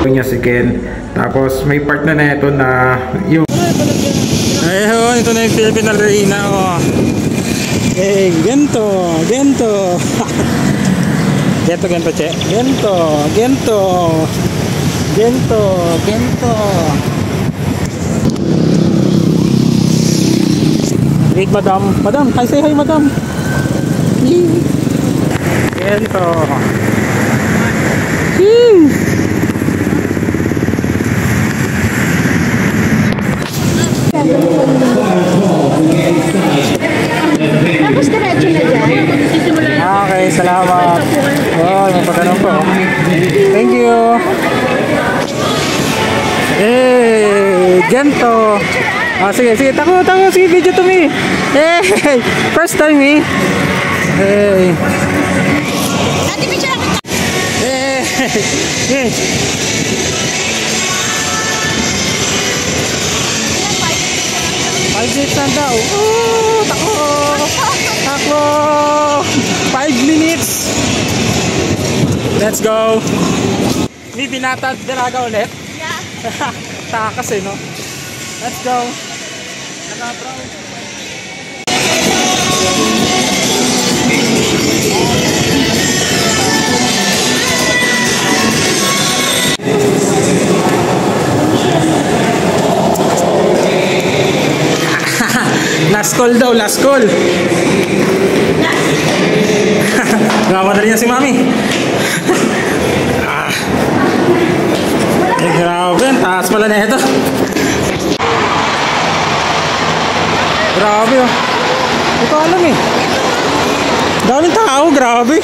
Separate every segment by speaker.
Speaker 1: pinapa-drawing niya si Ken. Tapos may part na ito na yung
Speaker 2: ayun, ito na yung Philippine Arena, oh. Eh, gento gento che, gento. Wait, madam, hi, say hi, madam. Gento.
Speaker 3: Tapos diretso na dyan.
Speaker 2: Okay, salamat. Oh, may pagkanong po. Thank you. Eh, gento. Ah, sige, tako, sige, video to me. Hey, first time eh. Hey. Hey. 5 minutes lang daw. Oh, takbo. 5 minutes. Let's go. May binatad dalaga ulit. Yeah. Takas eh, no? Let's go. Last call daw, last call. Nakamadali na si Mami. Eh, grabe, taas pala na ito. Grabe, oh. Hindi ko alam eh. Daming tao, grabe.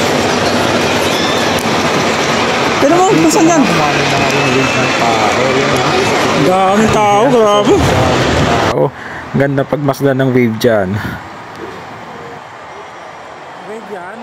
Speaker 2: Pero mo, saan yan? Daming tao, grabe.
Speaker 1: oh, ganda pagmasdan ng wave dyan.
Speaker 2: Wave yan?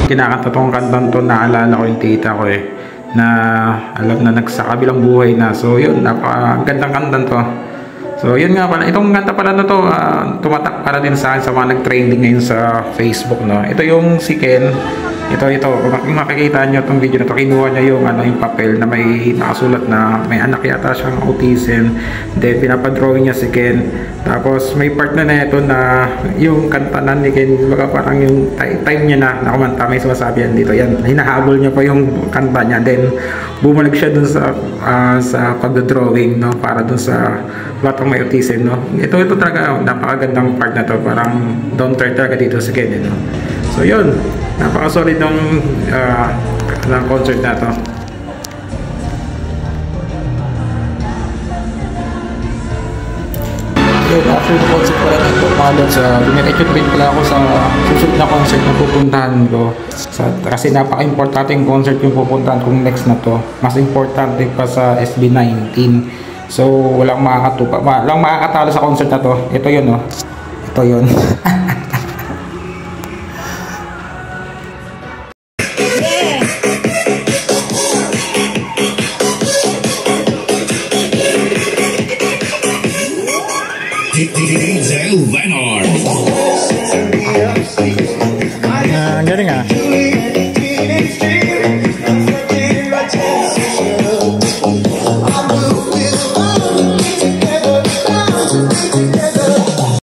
Speaker 1: Kinakanta tong kantang to, naalala ko yung tita ko eh, na alam na nagsakabilang buhay na. So yun, napakagandang kantang to. So yun nga pala, itong kanta pala na to, tumatak para din sa akin sa mga nag-trending ngayon sa Facebook, no. Ito yung si Ken. Ito, kung makikita nyo itong video na ito, kinuha niya yung, yung papel na may nakasulat na may anak yata siyang autism. Then pinapadrawing niya si Ken. Tapos may part na ito na yung kanta na ni Ken, baga parang yung time niya na kumanta, may sumasabi yan dito. Yan, hinahabol niya pa yung kanta niya. Then bumalik siya dun sa pagdodrawing, no, para dun sa batang may autism, no. Ito talaga, napakagandang part na to, parang down turn talaga dito si Ken, no. So yun, napaka-solid ng concert na to. full concert pala nito mga lods. Dumiretso rin pala ako sa susunod na concert na pupuntahan ko. Kasi napaka-importante yung concert yung pupuntahan kong next na to. Mas importante pa sa SB19. So walang makakatalo sa concert na to. Ito yun, oh. Ito yun.